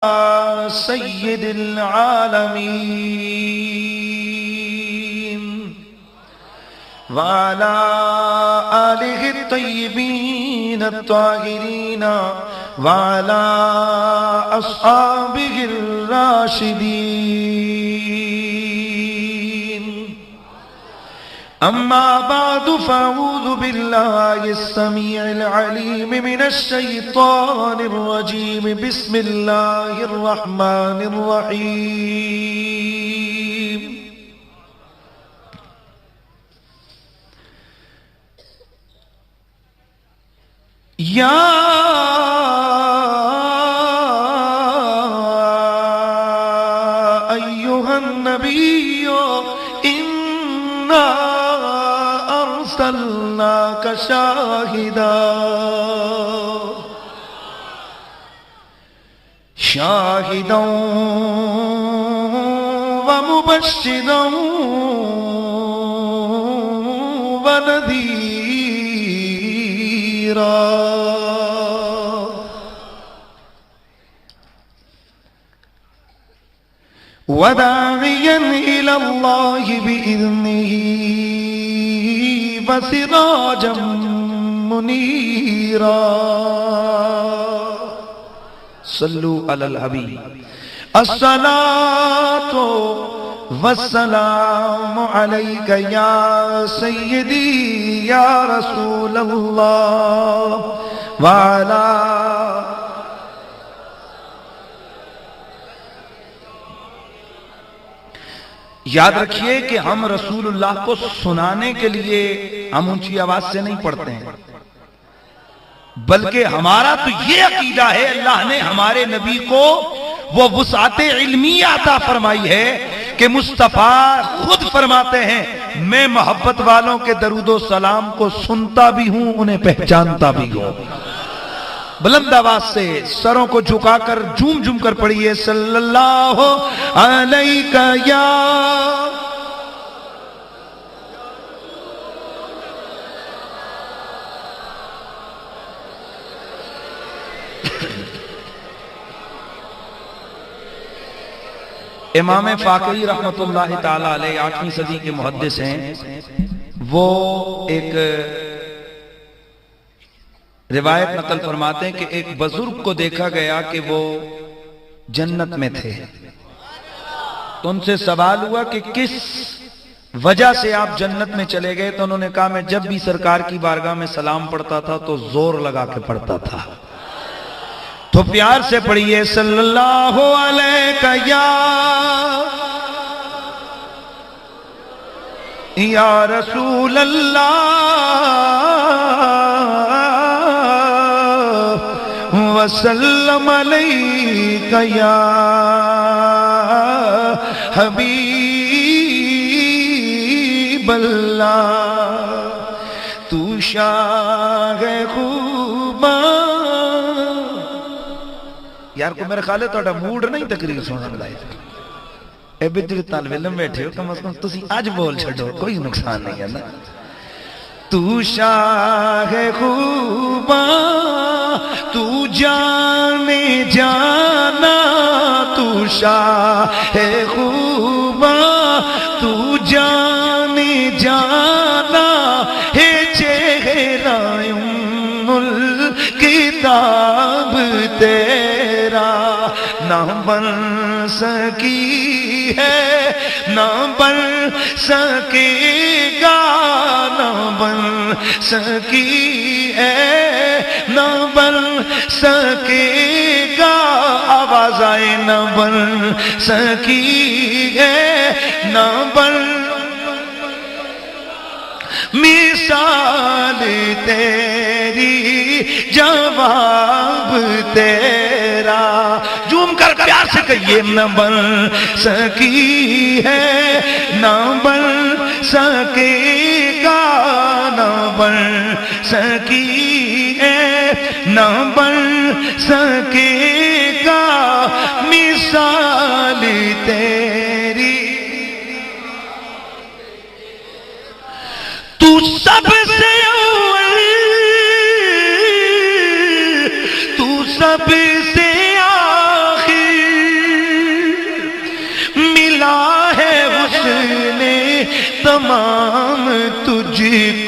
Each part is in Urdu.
سید العالمین وعلى آلہ الطیبین الطاہرین وعلى اصحابہ الراشدین اما بعد فاعوذ باللہ السمیع العلیم من الشیطان الرجیم بسم اللہ الرحمن الرحیم یا ایہا النبی انا ارسلناک شاہدا ومبشرا ونذیرا وداعیا الی اللہ بإذنہ وسراجا منیرا صلو علی الحبیب الصلاة والسلام علیک یا سیدی یا رسول اللہ وعلا یاد رکھیے کہ ہم رسول اللہ کو سنانے کے لیے ہم اونچی آواز سے نہیں پڑھتے ہیں، بلکہ ہمارا تو یہ عقیدہ ہے اللہ نے ہمارے نبی کو وہ وسعت علمی عطا فرمائی ہے کہ مصطفیٰ خود فرماتے ہیں میں محبت والوں کے درود و سلام کو سنتا بھی ہوں انہیں پہچانتا بھی ہوں۔ بلند آواز سے سروں کو جھکا کر جھوم جھوم کر پڑھیے صلی اللہ علیہ یا امام فاقری رحمت اللہ تعالی علیہ 8ویں صدی کے محدث ہیں، وہ ایک روایت نقل فرماتے ہیں کہ ایک بزرگ کو دیکھا گیا کہ وہ جنت میں تھے، تو ان سے سوال ہوا کہ کس وجہ سے آپ جنت میں چلے گئے؟ تو انہوں نے کہا میں جب بھی سرکار کی بارگاہ میں سلام پڑھتا تھا تو زور لگا کے پڑھتا تھا۔ تو پیار سے پڑھیے صلی اللہ علیہ یا رسول اللہ وسلم علیک یا حبیب اللہ تو شاہ خوباں۔ یار کو میرے خیال ہے تو موڈ نہیں تقریر سننے لائے، اے بجلی طالب علم بیٹھے ہو، کم از کم تسی آج بول چھڑو، کوئی نقصان نہیں ہے نا۔ تو شاہ خوباں تو جانے جانا، تو شاہ خوباں تو جانے جانا ہے چہرہ ام الکتاب تیرا، نہ بن سکی ہے نہ بن سکے گا، نہ بن سکی ہے نہ بن سکے گا، آواز آئے نہ بن سکی ہے نہ بن مثال تیری جواب تیرا، جھوم کر پیار سے کہیے نہ بن سکی ہے نہ بن سکے گا، نہ بن سکی ہے نہ بن سکے گا، مثال تیری تو سب سے اول، تو سب سے آخر،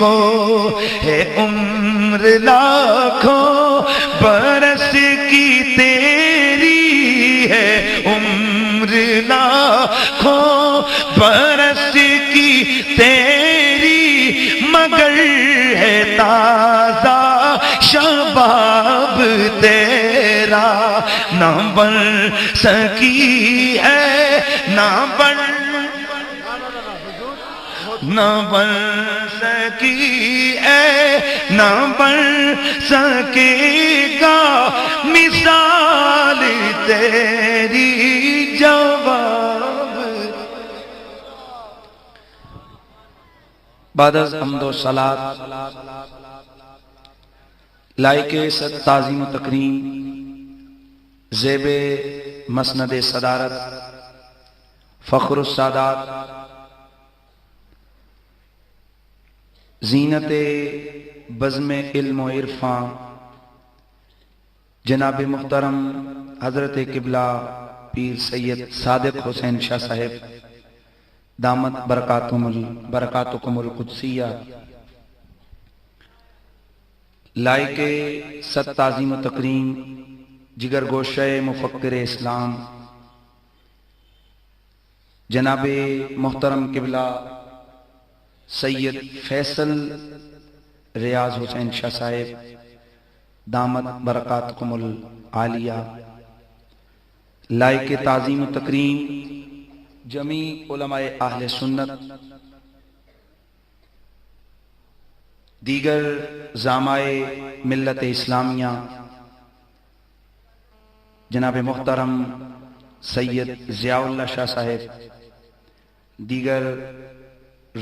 کو ہے عمر لاکھوں برس کی تیری ہے عمر لاکھوں برس کی تیری مگر ہے تازہ شباب تیرا نہ بن سکی ہے نہ بن سکی ہے نہ بن سکے گا مثال تیری جواب. بعد از حمد و صلات لائق تعظیم و تکریم زیب مسند صدارت فخر السادات زینت بزم علم و عرفاں جناب محترم حضرت قبلہ پیر سید صادق حسین شاہ صاحب دامت برکاتکم القدسیہ لائق ست تعظیم و تکریم جگر گوشہ مفکر اسلام جناب محترم قبلہ سید فیصل ریاض حسین شاہ صاحب دامت برکاتکم العالیہ لائق تعظیم و تکریم جمیع علماء اہل سنت دیگر زعمائے ملت اسلامیہ جناب محترم سید ضیاء اللہ شاہ صاحب دیگر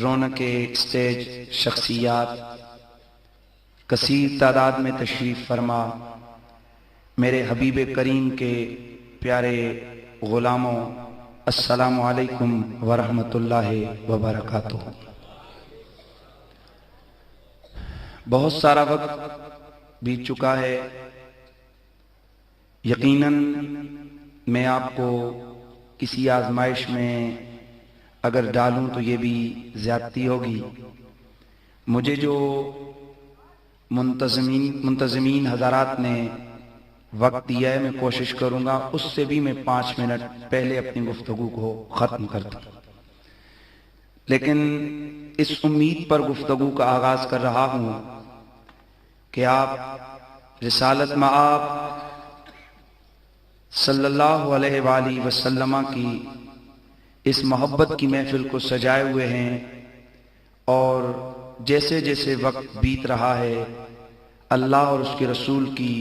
رونق اسٹیج شخصیات کثیر تعداد میں تشریف فرما میرے حبیب کریم کے پیارے غلاموں السلام علیکم ورحمۃ اللہ وبرکاتہ. بہت سارا وقت بیت چکا ہے. یقیناً میں آپ کو کسی آزمائش میں اگر ڈالوں تو یہ بھی زیادتی ہوگی. مجھے جو منتظمین حضرات نے وقت دیا ہے میں کوشش کروں گا اس سے بھی میں 5 منٹ پہلے اپنی گفتگو کو ختم کر دوں، لیکن اس امید پر گفتگو کا آغاز کر رہا ہوں کہ آپ رسالت مآب صلی اللہ علیہ وآلہ وسلم کی اس محبت کی محفل کو سجائے ہوئے ہیں اور جیسے جیسے وقت بیت رہا ہے اللہ اور اس کے رسول کی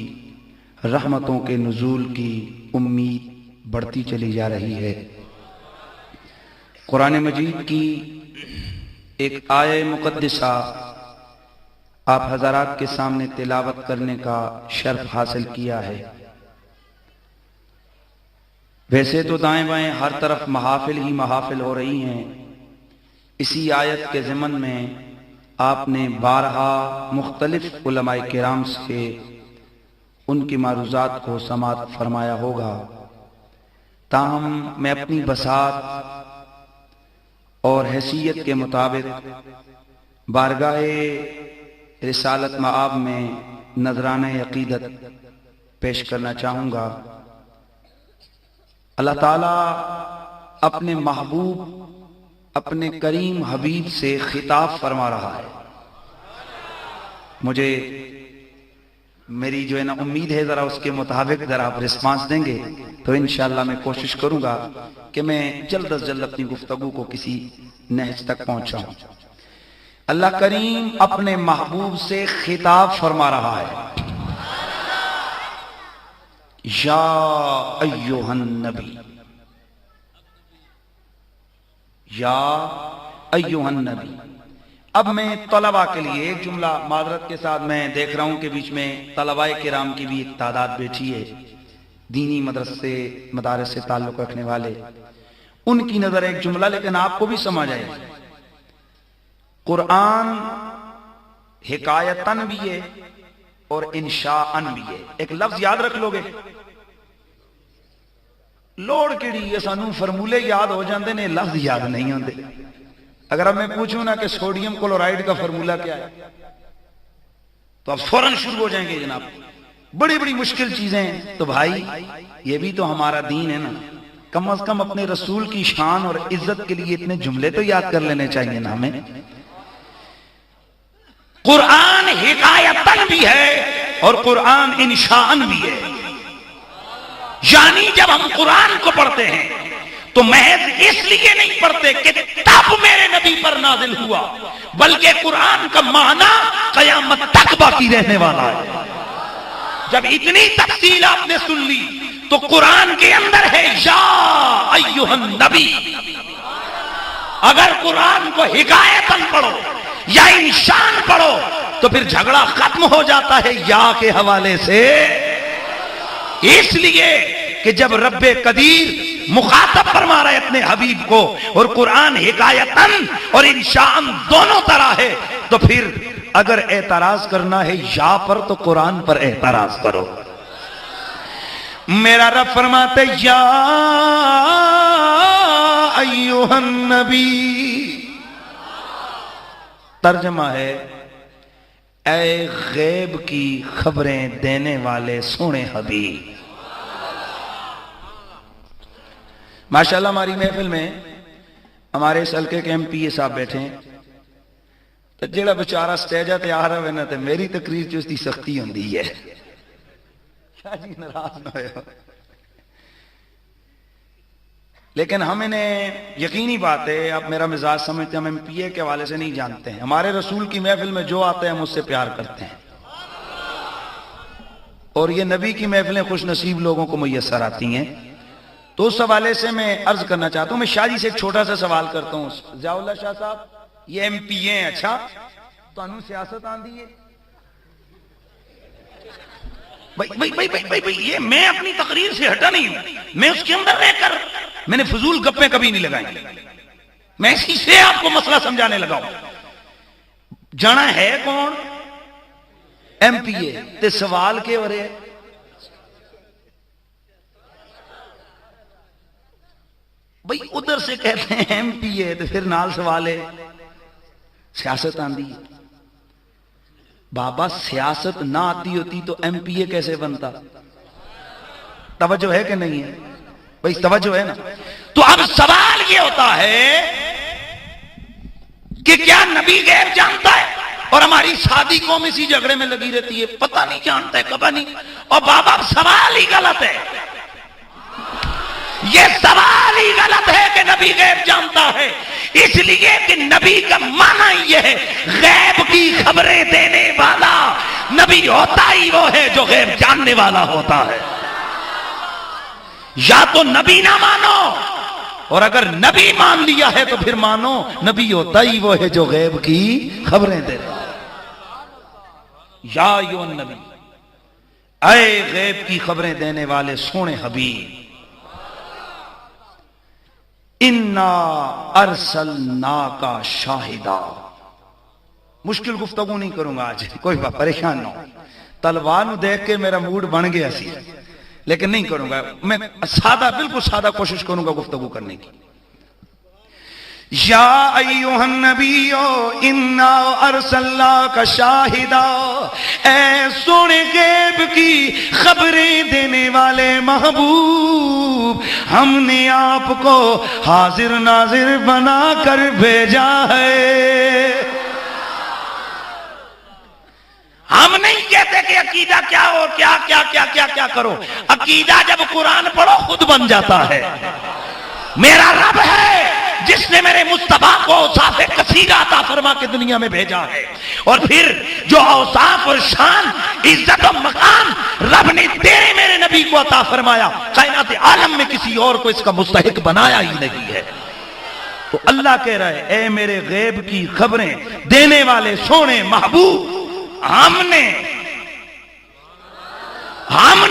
رحمتوں کے نزول کی امید بڑھتی چلی جا رہی ہے. قرآن مجید کی ایک آیہ مقدسہ آپ حضرات کے سامنے تلاوت کرنے کا شرف حاصل کیا ہے. ویسے تو دائیں بائیں ہر طرف محافل ہی محافل ہو رہی ہیں. اسی آیت کے ضمن میں آپ نے بارہا مختلف علماء کرام سے ان کی معروضات کو سماعت فرمایا ہوگا. تاہم میں اپنی بساط اور حیثیت کے مطابق بارگاہ رسالت مآب میں نذرانہ عقیدت پیش کرنا چاہوں گا. اللہ تعالیٰ اپنے محبوب اپنے کریم حبیب سے خطاب فرما رہا ہے. مجھے میری جو ہے نا امید ہے ذرا اس کے مطابق ذرا آپ رسپانس دیں گے تو انشاءاللہ میں کوشش کروں گا کہ میں جلد از جلد اپنی گفتگو کو کسی نہج تک پہنچاؤں. اللہ کریم اپنے محبوب سے خطاب فرما رہا ہے. یا ایھا النبی یا ایھا النبی. اب میں طلباء کے لیے ایک جملہ معذرت کے ساتھ میں دیکھ رہا ہوں کہ بیچ میں طلباء کرام کی بھی ایک تعداد بیٹھی ہے دینی مدرسے مدارس سے تعلق رکھنے والے ان کی نظر ایک جملہ لیکن آپ کو بھی سمجھ آئے. قرآن حکایتن بھی ہے اور انشاءن بھی ہے. ایک لفظ یاد رکھ لو گے لوڑ کیڑی ہے سانوں فرمولے یاد ہو جاندے نے لفظ یاد نہیں ہوندے. اگر اب میں پوچھوں نا کہ سوڈیم کلورائڈ کا فارمولہ کیا ہے تو اب فوراً شروع ہو جائیں گے جناب بڑی بڑی مشکل چیزیں ہیں. تو بھائی یہ بھی تو ہمارا دین ہے نا, کم از کم اپنے رسول کی شان اور عزت کے لیے اتنے جملے تو یاد کر لینے چاہیے نا ہمیں. قرآن حکایتن بھی ہے اور قرآن انشاءن بھی ہے. یعنی جب ہم قرآن کو پڑھتے ہیں تو محض اس لیے نہیں پڑھتے کہ تب میرے نبی پر نازل ہوا, بلکہ قرآن کا معنی قیامت تک باقی رہنے والا ہے. جب اتنی تفصیل آپ نے سن لی تو قرآن کے اندر ہے یا ایھا النبی. اگر قرآن کو حکایتاً پڑھو یا انشان پڑھو تو پھر جھگڑا ختم ہو جاتا ہے یا کے حوالے سے. اس لیے کہ جب رب قدیر مخاطب فرما رہے اپنے حبیب کو اور قرآن حکایتاً اور انشاء دونوں طرح ہے, تو پھر اگر اعتراض کرنا ہے یا پر تو قرآن پر اعتراض کرو. میرا رب فرماتے یا ایھا النبی, ترجمہ ہے اے غیب کی خبریں دینے والے سونے حبیب. ماشاءاللہ ہماری محفل میں ہمارے اس حلقے کے MP صاحب بیٹھے ہیں تو جڑا بیچارہ سٹیجہ تے آ رہا ہے نا تے میری تقریر جو اس دی سختی ہوندی ہے. شاہ جی ناراض نہ ہوئے, لیکن ہم انہیں یقینی بات ہے, آپ میرا مزاج سمجھتے ہیں, ہم MPA کے حوالے سے نہیں جانتے ہیں. ہمارے رسول کی محفل میں جو آتے ہیں ہم اس سے پیار کرتے ہیں, اور یہ نبی کی محفلیں خوش نصیب لوگوں کو میسر آتی ہیں. تو اس حوالے سے میں عرض کرنا چاہتا ہوں, میں شاہ جی سے ایک چھوٹا سا سوال کرتا ہوں. ضیاء اللہ شاہ صاحب یہ MPA ہیں, اچھا تو انہوں سیاست آندھی ہے بھائی یہ میں اپنی تقریر سے ہٹا نہیں ہوں, میں اس کے اندر رہ کر میں نے فضول گپیں کبھی نہیں لگائیں, میں اسی سے آپ کو مسئلہ سمجھانے لگا ہوں. جانا ہے کون MPA تے سوال کے ہو رہے بھئی ادھر سے کہتے ہیں MPA تو پھر نال سوال ہے سیاست آندھی. بابا سیاست نہ آتی ہوتی تو MPA کیسے بنتا؟ توجہ ہے کہ نہیں ہے بھئی, توجہ ہے نا. تو اب سوال یہ ہوتا ہے کہ کیا نبی غیب جانتا ہے؟ اور ہماری سادی قوم اسی جھگڑے میں لگی رہتی ہے, پتہ نہیں جانتا ہے کبھی نہیں. اور بابا سوال ہی غلط ہے, یہ سوال ہی غلط ہے کہ نبی غیب جانتا ہے, اس لیے کہ نبی کا معنی یہ ہے غیب کی خبریں دینے والا. نبی ہوتا ہی وہ ہے جو غیب جاننے والا ہوتا ہے. یا تو نبی نہ مانو, اور اگر نبی مان لیا ہے تو پھر مانو نبی ہوتا ہی وہ ہے جو غیب کی خبریں دے رہا ہے. یا ایھا النبی, اے غیب کی خبریں دینے والے سونے حبیب, انا ارسلناک شاہدا. مشکل گفتگو نہیں کروں گا آج, کوئی بات پریشان نہ ہو. تلوار نو دیکھ کے میرا موڈ بن گیا سی, لیکن نہیں کروں گا. میں سادہ, بالکل سادہ کوشش کروں گا گفتگو کرنے کی. یا ایھا النبی انا ارسلناک شاہدا, اے سونے غیب کی خبریں دینے والے محبوب, ہم نے آپ کو حاضر ناظر بنا کر بھیجا ہے. ہم نہیں کہتے کہ عقیدہ کیا ہو, کیا کیا کیا کیا کیا کرو. عقیدہ جب قرآن پڑھو خود بن جاتا ہے. میرا رب ہے جس نے میرے مصطفیٰ کو اوصاف کثیرہ عطا فرما کے دنیا میں بھیجا ہے, اور پھر جو اوصاف اور شان, عزت و مقام رب نے تیرے میرے نبی کو عطا فرمایا, کائنات عالم میں کسی اور کو اس کا مستحق بنایا ہی نہیں ہے. تو اللہ کہہ رہا ہے اے میرے غیب کی خبریں دینے والے سونے محبوب, ہم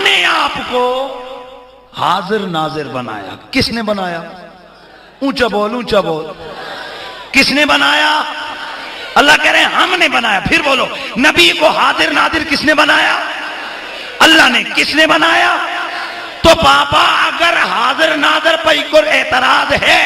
نے آپ کو حاضر ناظر بنایا. کس نے بنایا؟ اونچا بول, اونچا بول. کس نے بنایا؟ اللہ کہہ رہے ہیں ہم نے بنایا. پھر بولو, نبی کو حاضر ناظر کس نے بنایا؟ اللہ نے. کس نے بنایا؟ تو بابا اگر حاضر ناظر پر کوئی اعتراض ہے,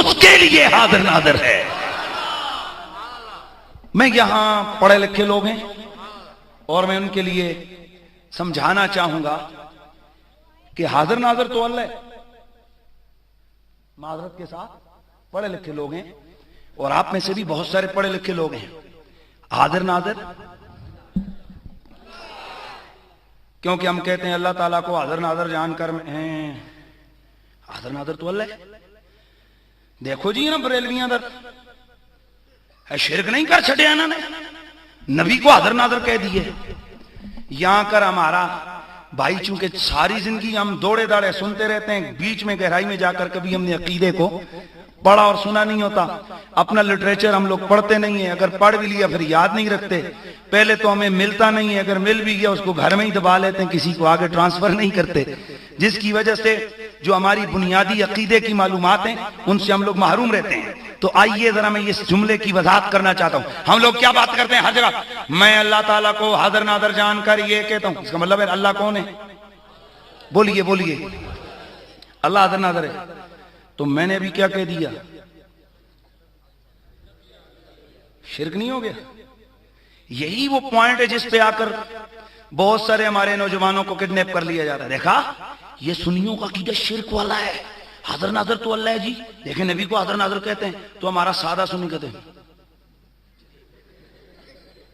اس کے لیے حاضر ناظر ہے۔ میں یہاں پڑھے لکھے لوگ ہیں اور میں ان کے لیے سمجھانا چاہوں گا کہ حاضر ناظر تو اللہ ہے، معذرت کے ساتھ پڑھے لکھے لوگ ہیں اور آپ میں سے بھی بہت سارے پڑھے لکھے لوگ ہیں۔ حاضر ناظر کیونکہ ہم کہتے ہیں اللہ تعالیٰ کو حاضر ناظر جان کر ہیں، حاضر ناظر تو اللہ ہے۔ دیکھو جی نا بریلویاں در شرک نہیں کر چھڑے انہوں نے، نبی کو حاضر ناظر کہہ دیے۔ یہاں کر ہمارا بھائی چونکہ ساری زندگی ہم دوڑے داڑے سنتے رہتے ہیں، بیچ میں گہرائی میں جا کر کبھی ہم نے عقیدے کو پڑھا اور سنا نہیں ہوتا، اپنا لٹریچر ہم لوگ پڑھتے نہیں ہیں، اگر پڑھ بھی لیا پھر یاد نہیں رکھتے، پہلے تو ہمیں ملتا نہیں ہے، اگر مل بھی گیا اس کو گھر میں ہی دبا لیتے ہیں، کسی کو آگے ٹرانسفر نہیں کرتے، جس کی وجہ سے جو ہماری بنیادی عقیدے کی معلومات ہیں ان سے ہم لوگ محروم رہتے ہیں۔ تو آئیے ذرا میں اس جملے کی وضاحت کرنا چاہتا ہوں۔ ہم لوگ کیا بات کرتے ہیں ہر جگہ، میں اللہ تعالیٰ کو حاضر ناظر جان کر یہ کہتا ہوں، اس کا مطلب ہے اللہ کون ہے؟ بولیے بولیے، اللہ حاضر ناظر ہے۔ تو میں نے ابھی کیا کہہ دیا؟ شرک نہیں ہو گیا؟ یہی وہ پوائنٹ ہے جس پہ آ کر بہت سارے ہمارے نوجوانوں کو کڈنیپ کر لیا جا رہا ہے۔ دیکھا یہ سنیوں کا عقیدہ شرک والا ہے، حاضر ناظر تو اللہ ہے جی، لیکن نبی کو حاضر ناظر کہتے ہیں، تو ہمارا سادہ سنی کہتے ہیں۔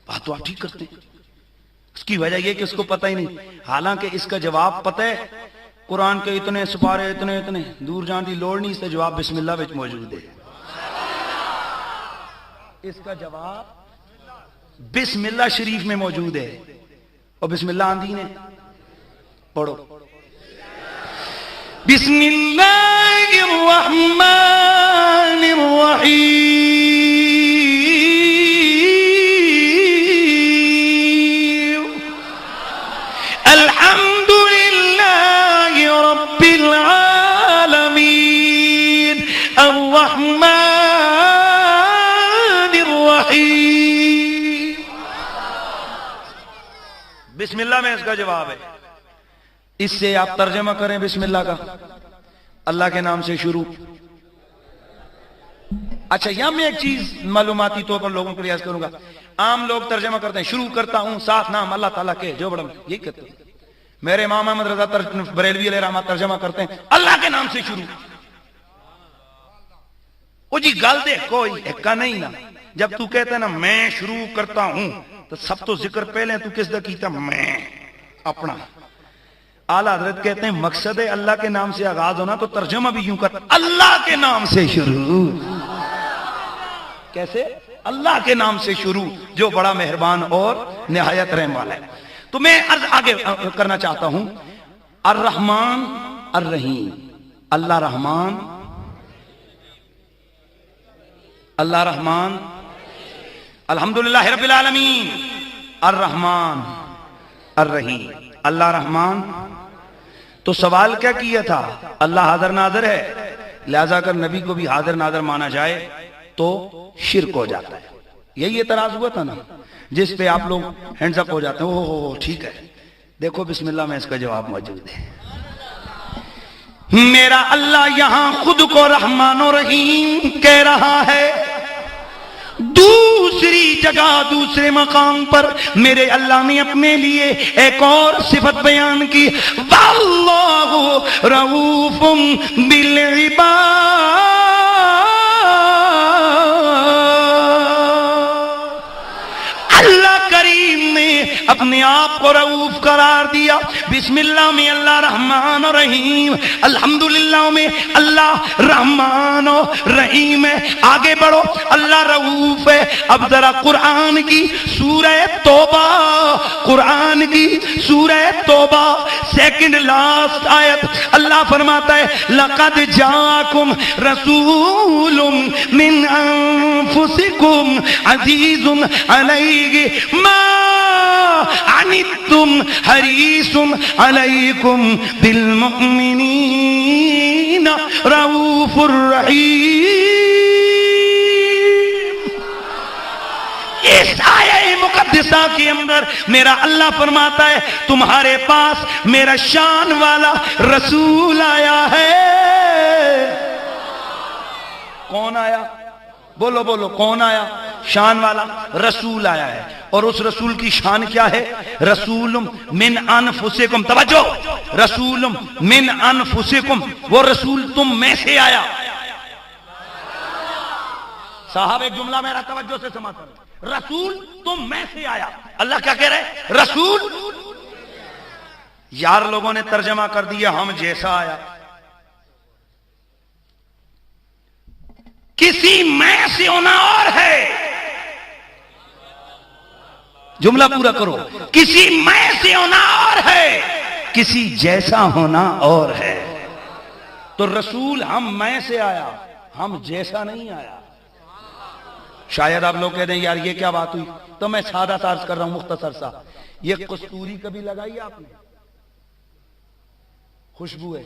بات تو آپ ٹھیک کرتے ہیں، اس کی وجہ یہ کہ اس کو پتہ ہی نہیں، حالانکہ اس کا جواب پتہ ہے، قرآن کے اتنے سپارے اتنے دور جان دی لوڑ نہیں، اس کا جواب بسم اللہ وچ موجود ہے۔ اس کا جواب بسم اللہ شریف میں موجود ہے، اور بسم اللہ آندھی نے پڑھو، بسم اللہ الرحمن الرحیم، الحمد للہ رب العالمین، الرحمن الرحیم۔ بسم اللہ میں اس کا جواب ہے۔ اس سے آپ ترجمہ کریں بسم اللہ کا، اللہ کے نام سے شروع۔ اچھا یہاں میں ایک چیز معلوماتی طور پر لوگوں کو ریاض کروں گا، عام لوگ ترجمہ کرتے ہیں شروع کرتا ہوں ساتھ نام اللہ تعالیٰ کے جو بڑا، یہی کہتے ہیں۔ میرے امام احمد رضا بریلوی علیہ رحمہ ترجمہ کرتے ہیں اللہ کے نام سے شروع۔ وہ جی گل دے کوئی ایک نہیں نا، جب تو کہتا ہے نا میں شروع کرتا ہوں تو سب تو ذکر پہلے تو کس دا کیتا؟ میں اپنا۔ اعلیٰ حضرت کہتے ہیں مقصد ہے اللہ کے نام سے آغاز ہونا، تو ترجمہ بھی یوں کرتا اللہ کے نام سے شروع۔ کیسے؟ اللہ کے نام سے شروع جو بڑا مہربان اور نہایت رحم والا ہے۔ تو میں عرض آگے کرنا چاہتا ہوں، الرحمن الرحیم، اللہ رحمان، اللہ رحمان، الحمدللہ رب العالمین، الرحمن الرحیم، اللہ رحمان۔ تو سوال کیا کیا تھا؟ اللہ حاضر ناظر ہے، لہذا اگر نبی کو بھی حاضر ناظر مانا جائے تو شرک ہو جاتا ہے۔ یہی اعتراض ہوا تھا نا، جس پہ آپ لوگ ہینڈز اپ ہو جاتے ہیں، اوہ ٹھیک ہے۔ دیکھو بسم اللہ میں اس کا جواب موجود ہے۔ میرا اللہ یہاں خود کو رحمان و رحیم کہہ رہا ہے، دوسری جگہ دوسرے مقام پر میرے اللہ نے اپنے لیے ایک اور صفت بیان کی، واللہ رؤوف بالعباد، اللہ کریم نے اپنے آپ کو رؤوف قرار دیا۔ بسم اللہ میں اللہ رحمان و رحیم، الحمدللہ میں اللہ رحمان و رحیم ہے۔ آگے بڑھو، اللہ رؤوف ہے۔ اب ذرا قرآن کی سورہ توبہ، قرآن کی سورہ توبہ سیکنڈ لاسٹ آیت، اللہ فرماتا ہے لقد جاءکم رسول من انفسکم عزیز علیہ ما عنتم حریص علیکم بالمؤمنین رؤوف الرحیم۔ اس آیہ مقدسہ کے اندر میرا اللہ فرماتا ہے تمہارے پاس میرا شان والا رسول آیا ہے، کون آیا؟ بولو بولو کون آیا؟ شان والا رسول آیا ہے. اور اس رسول کی شان کیا ہے؟ رسول من انفسکم. توجہ، رسول من انفسکم، وہ رسول تم میں سے آیا. صاحب ایک جملہ میرا توجہ سے سماتا ہوں، رسول تم میں سے آیا. اللہ کیا کہہ رہے؟ رسول. یار لوگوں نے ترجمہ کر دیا ہم جیسا آیا. کسی میں سے ہونا اور ہے. جملہ پورا کرو. کسی میں سے ہونا اور ہے، کسی جیسا ہونا اور ہے. تو رسول ہم میں سے آیا، ہم جیسا نہیں آیا. شاید آپ لوگ کہہ دیں یار یہ کیا بات ہوئی، تو میں سادہ سا عرض کر رہا ہوں مختصر سا. یہ کستوری کبھی لگائی آپ نے؟ خوشبو ہے.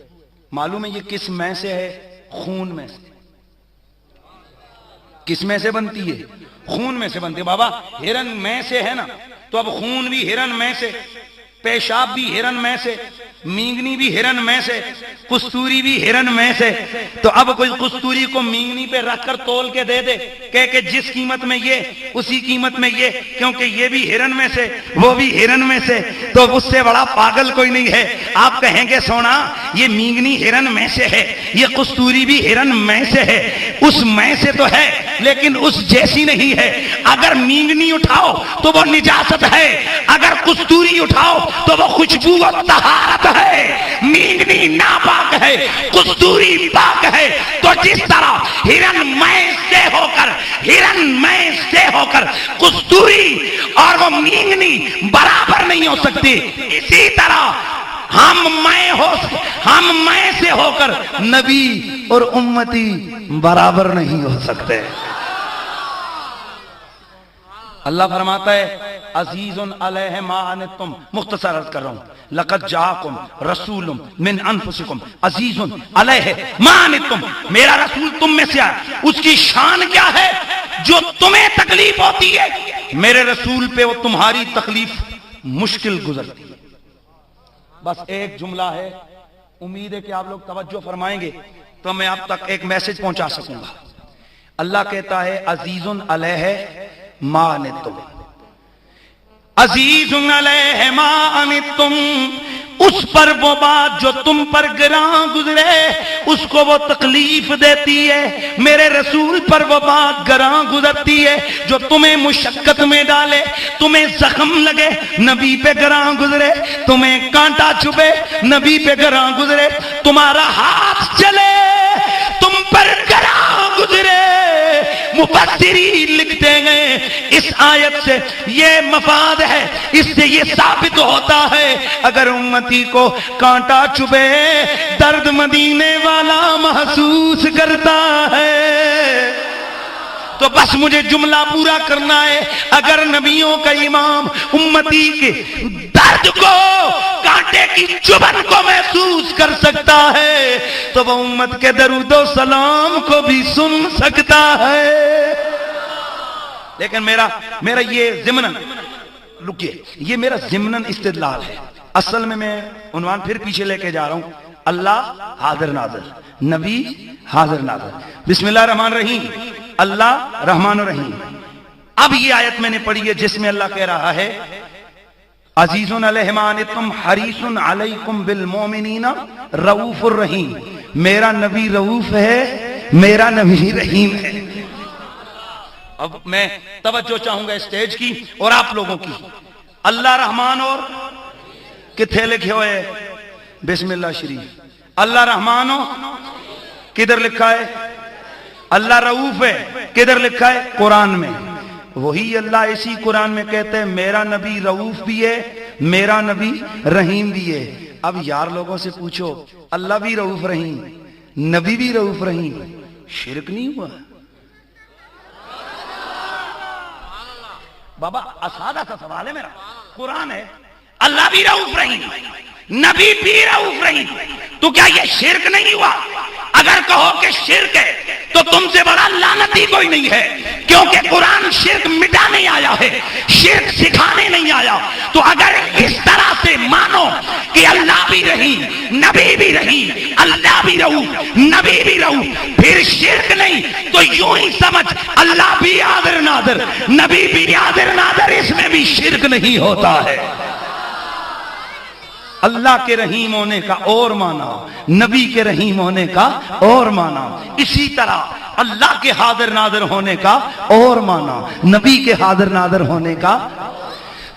معلوم ہے یہ کس میں سے ہے؟ خون میں سے. کس میں سے بنتی ہے؟ خون میں سے بنتی ہے. بابا ہرن میں سے ہے نا، تو اب خون بھی ہرن میں سے، پیشاب بھی ہرن میں سے، مینگنی بھی ہرن میں سے، کستوری بھی ہرن میں سے. تو اب کوئی کستوری کو مینگنی پہ رکھ کر تول کے دے دے کہ جس قیمت میں یہ اسی قیمت میں یہ، کیونکہ یہ بھی ہرن میں سے وہ بھی ہرن میں سے، تو اس سے بڑا پاگل کوئی نہیں ہے. آپ کہیں گے سونا یہ مینگنی ہرن میں سے ہے، یہ کستوری بھی ہرن میں سے ہے. اس میں سے تو ہے لیکن اس جیسی نہیں ہے. اگر مینگنی اٹھاؤ تو وہ نجاست ہے، اگر کستوری اٹھاؤ تو وہ خوشبو و طہارت ہے. مینگنی ناپاک ہے، کستوری پاک ہے. تو جس طرح ہرن میں سے ہو کر، ہرن میں سے ہو کر کستوری اور وہ مینگنی برابر نہیں ہو سکتی، اسی طرح ہم میں سے ہو کر نبی اور امتی برابر نہیں ہو سکتے. اللہ فرماتا ہے عزیز علیہ ما عنتم. مختصر عرض کر رہا ہوں، لقد جاءکم رسول من انفسکم عزیز علیہ ما عنتم. میرا رسول تم میں سے آیا، اس کی شان کیا ہے؟ جو تمہیں تکلیف ہوتی ہے میرے رسول پہ وہ تمہاری تکلیف مشکل گزرتی ہے. بس ایک جملہ ہے، امید ہے کہ آپ لوگ توجہ فرمائیں گے تو میں آپ تک ایک میسج پہنچا سکوں گا. اللہ کہتا ہے عزیز علیہ ما عنتم، عزیز علیہ ما عنتم. اس پر وہ بات جو تم پر گراں گزرے اس کو وہ تکلیف دیتی ہے. میرے رسول پر وہ بات گراں گزرتی ہے جو تمہیں مشقت میں ڈالے، تمہیں زخم لگے، نبی پہ گراں گزرے. تمہیں کانٹا چبھے، نبی پہ گراں گزرے. تمہارا ہاتھ چلے، تم پر گراں گزرے. مفسرین لکھتے ہیں اس آیت سے یہ مفاد ہے، اس سے یہ ثابت ہوتا ہے اگر امتی کو کانٹا چبھے درد مدینے والا محسوس کرتا ہے. تو بس مجھے جملہ پورا کرنا ہے. اگر نبیوں کا امام امتی کے درد کو، کانٹے کی چبھن کو محسوس کر سکتا ہے تو وہ امت کے درود و سلام کو بھی سن سکتا ہے. لیکن میرا یہ ضمناً رکیے، یہ میرا ضمناً استدلال ہے. اصل میں عنوان پھر پیچھے لے کے جا رہا ہوں. اللہ حاضر ناظر، نبی حاضر ناظر. بسم اللہ الرحمن الرحیم. اللہ رحمان الرحیم. اب یہ آیت میں نے پڑھی ہے جس میں اللہ کہہ رہا ہے عزیز علیہ ما عنتم حریص علیکم بالمؤمنین رؤوف الرحیم. میرا نبی رؤوف ہے، میرا نبی رحیم ہے. اب میں توجہ چاہوں گا اسٹیج کی اور آپ لوگوں کی. اللہ رحمان اور کتھے لکھے ہوئے؟ بسم اللہ شریف. اللہ رحمان ہو کدھر لکھا ہے؟ اللہ رؤوف ہے کدھر لکھا ہے؟ قرآن میں. وہی اللہ اسی قرآن میں کہتے ہیں میرا نبی رؤوف بھی ہے، میرا نبی رحیم بھی ہے. اب یار لوگوں سے پوچھو اللہ بھی رؤوف رحیم، نبی بھی رؤوف رحیم، شرک نہیں ہوا؟ بابا سادہ سا سوال ہے میرا. قرآن ہے اللہ بھی رؤوف رحیم، نبی بھی رؤوف رحیم، تو کیا یہ شرک نہیں ہوا؟ اگر کہو کہ شرک ہے تو تم سے بڑا لعنتی کوئی نہیں ہے، کیونکہ قرآن شرک مٹانے آیا ہے، شرک سکھانے نہیں آیا. تو اگر اس طرح سے مانو مانو کہ اللہ بھی رہی، نبی بھی رہی، اللہ بھی رہو، نبی بھی رہو، پھر شرک نہیں تو یوں ہی سمجھ اللہ بھی حاضر ناظر، نبی بھی حاضر ناظر، اس میں بھی شرک نہیں ہوتا ہے۔ اللہ کے رحیم ہونے کا اور معنی، نبی کے رحیم ہونے کا اور معنی، اسی طرح اللہ کے حاضر ناظر ہونے کا اور معنی، نبی کے حاضر ناظر ہونے کا۔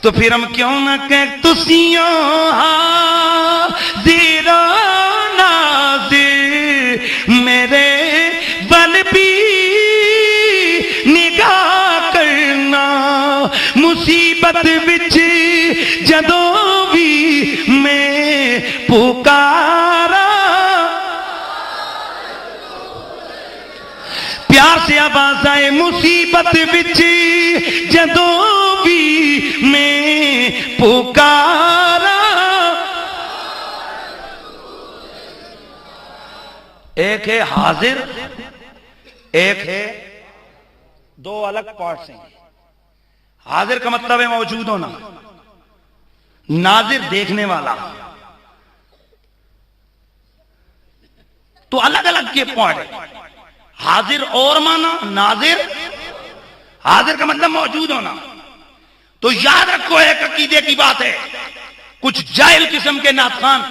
تو پھر ہم کیوں نہ کہ تسیوں حاضر ناظر میرے بل بھی نگاہ کرنا، مصیبت وچ جدوں بھی میں پکارا، پیار سے آواز آئے، مصیبت وچ جدوں بھی میں پکارا۔ ایک ہے حاضر، ایک ہے، دو الگ پارٹس ہیں۔ حاضر کا مطلب ہے موجود ہونا، ناظر دیکھنے والا، تو الگ الگ کے پوائنٹ ہے۔ حاضر اور مانا، ناظر، حاضر کا مطلب موجود ہونا۔ تو یاد رکھو ایک عقیدے کی بات ہے، کچھ جاہل قسم کے ناطخان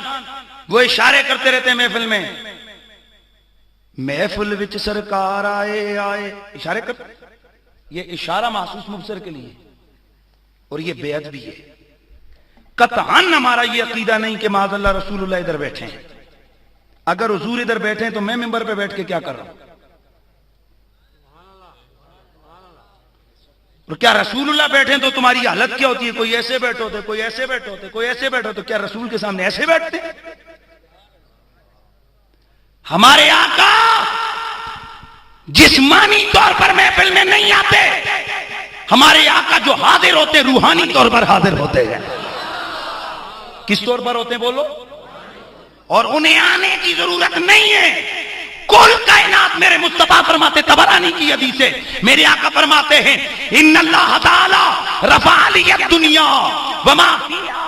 وہ اشارے کرتے رہتے ہیں محفل میں، محفل وچ سرکار آئے آئے، اشارے کرتے، یہ اشارہ محسوس مبصر کے لیے، اور یہ بیعت بھی ہے۔ قطعاً ہمارا یہ عقیدہ نہیں کہ معاذ اللہ رسول اللہ ادھر بیٹھے ہیں، اگر حضور ادھر بیٹھے ہیں تو میں ممبر پہ بیٹھ کے کیا کر رہا ہوں؟ اور کیا رسول اللہ بیٹھے ہیں تو تمہاری حالت کیا ہوتی ہے؟ کوئی ایسے بیٹھے ہوتے، کوئی ایسے بیٹھے ہوتے، کوئی ایسے بیٹھے ہوتے، کیا رسول کے سامنے ایسے بیٹھتے؟ ہمارے آقا جسمانی طور پر محفل میں نہیں آتے، ہمارے آقا جو حاضر ہوتے روحانی طور پر حاضر ہوتے ہیں۔ کس طور پر ہوتے ہیں بولو؟ اور انہیں آنے کی ضرورت نہیں ہے۔ کل کائنات میرے مصطفیٰ فرماتے، طبرانی کی حدیث ہے، میرے آقا فرماتے ہیں ان اللہ تعالی رفع لی الدنیا وما فیہا،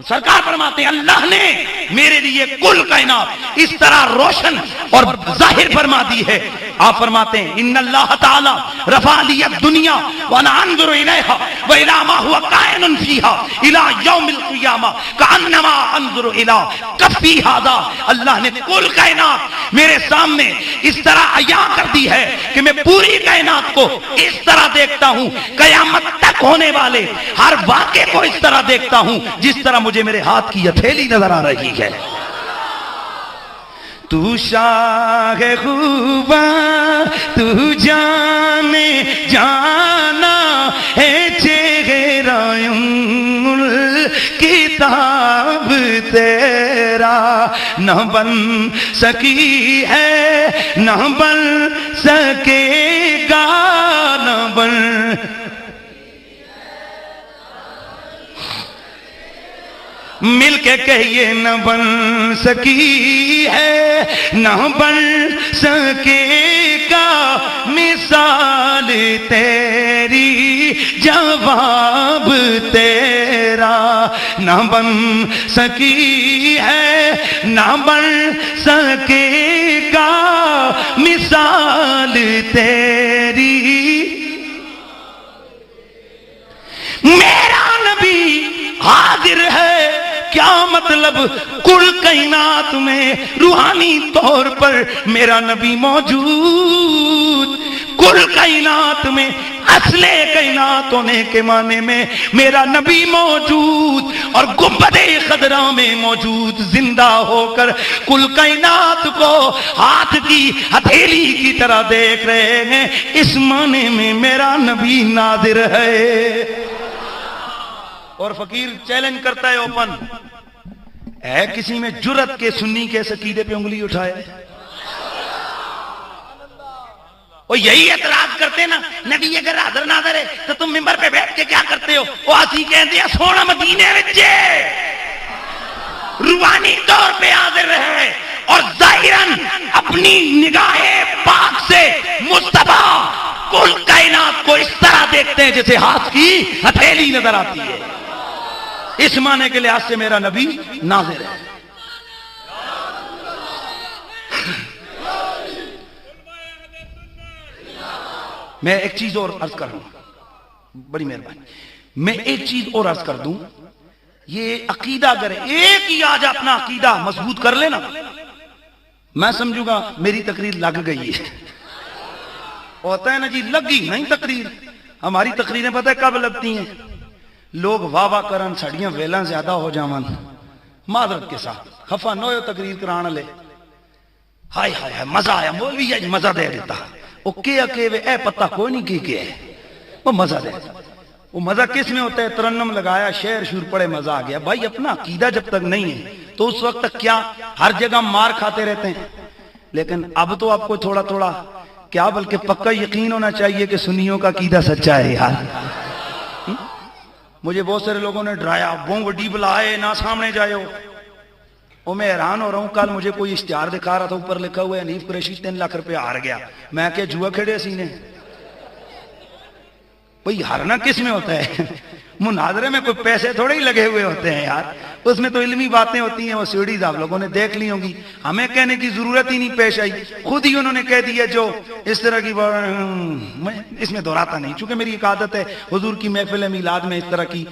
سرکار فرماتے ہیں اللہ نے میرے لیے کل کائنات اس طرح روشن اور ظاہر فرما دی ہے۔ آپ فرماتے ہیں ان اللہ تعالی رفع لی الدنیا وانا انظر الیہا والی ما هو کائن فیہا الی یوم القیامہ کانما انظر الی کفی ھذا، اللہ نے کل کائنات میرے سامنے اس طرح عیاں کر دی ہے کہ میں پوری کائنات کو اس طرح دیکھتا ہوں، قیامت تک ہونے والے ہر واقعے کو اس طرح دیکھتا ہوں جس طرح مجھے میرے ہاتھ کی ہتھیلی نظر آ رہی ہے۔ تو شاہ خوباں تو جانے جانا ہے، چہرہ کتاب تیرا نہ بن سکی ہے، نہ بن سکے گا، نہ بن مل کے کہیے نہ بن سکی ہے، نہ بن سکے گا، مثال تیری جواب تیرا نہ بن سکی ہے، نہ بن سکے گا، مثال تیری۔ میرا نبی حاضر ہے، کیا مطلب؟ کل کائنات میں روحانی طور پر میرا نبی موجود، کل کائنات میں اصل کائنات ہونے کے معنی میں میرا نبی موجود، اور گنبد خضرا میں موجود، زندہ ہو کر کل کائنات کو ہاتھ کی ہتھیلی کی طرح دیکھ رہے ہیں، اس معنی میں میرا نبی ناظر ہے۔ اور فقیر چیلنج کرتا ہے اوپن، ہے کسی میں جرت کے سنی کے عقیدے پہ انگلی اٹھائے؟ وہ یہی اعتراض کرتے نا، نبی اگر حاضر ناظر ہے تو تم ممبر پہ بیٹھ کے کیا کرتے ہو؟ وہ اسی کہتے ہیں سونا مدینے وچ روحانی طور پہ حاضر ہے، اور ظاہراً اپنی نگاہ پاک سے مصطفیٰ کل کائنات کو اس طرح دیکھتے ہیں جیسے ہاتھ کی ہتھیلی نظر آتی ہے۔ اس معنی کے لحاظ سے میرا نبی ناظر ہے. میں ایک چیز اور عرض کر رہا ہوں، بڑی مہربانی، میں ایک چیز اور عرض کر دوں. یہ عقیدہ اگر ایک ہی آج اپنا عقیدہ مضبوط کر لینا، میں سمجھوں گا میری تقریر لگ گئی ہے. ہوتا ہے نا جی، لگی نہیں تقریر. ہماری تقریریں پتہ ہے کب لگتی ہیں؟ لوگ واہ واہ کرن، ساڑیاں ویلاں زیادہ ہو جاون، معذرت کے ساتھ خفا نہ ہو تقریر کران لے، ہائے ہائے ہائے مزہ آیا، مولوی اج مزہ دے دیتا. وہ کیا کہ اے پتہ کوئی نہیں کی ہے، وہ مزہ دے. وہ مزہ کس میں ہوتا ہے؟ ترنم لگایا، شعر شور پڑے، مزہ آ گیا. بھائی اپنا عقیدہ جب تک نہیں ہے تو اس وقت تک کیا ہر جگہ مار کھاتے رہتے ہیں. لیکن اب تو آپ کو تھوڑا تھوڑا کیا بلکہ پکا یقین ہونا چاہیے کہ سنیوں کا عقیدہ سچا ہے یار. مجھے بہت سارے لوگوں نے ڈرایا، بوں وڈی بلائے نہ سامنے جائے ہو. وہ میں حیران ہو رہا ہوں، کل مجھے کوئی اشتہار دکھا رہا تھا، اوپر لکھا ہوا ہے حنیف قریشی 3 لاکھ روپے ہار گیا. میں کہ جوا کھیڑے سینے. بھئی ہارنا کس میں ہوتا ہے؟ مناظرے میں کوئی پیسے تھوڑے ہی لگے ہوئے ہوتے ہیں یار، اس میں تو علمی باتیں ہوتی ہیں. وہ سیڑھیز آپ لوگوں نے دیکھ لی ہوں گی، ہمیں کہنے کی ضرورت ہی نہیں پیش آئی، خود ہی انہوں نے کہہ دیا. جو اس طرح کی میں اس میں دہراتا نہیں، چونکہ میری ایک عادت ہے حضور کی محفل میلاد میں اس طرح کی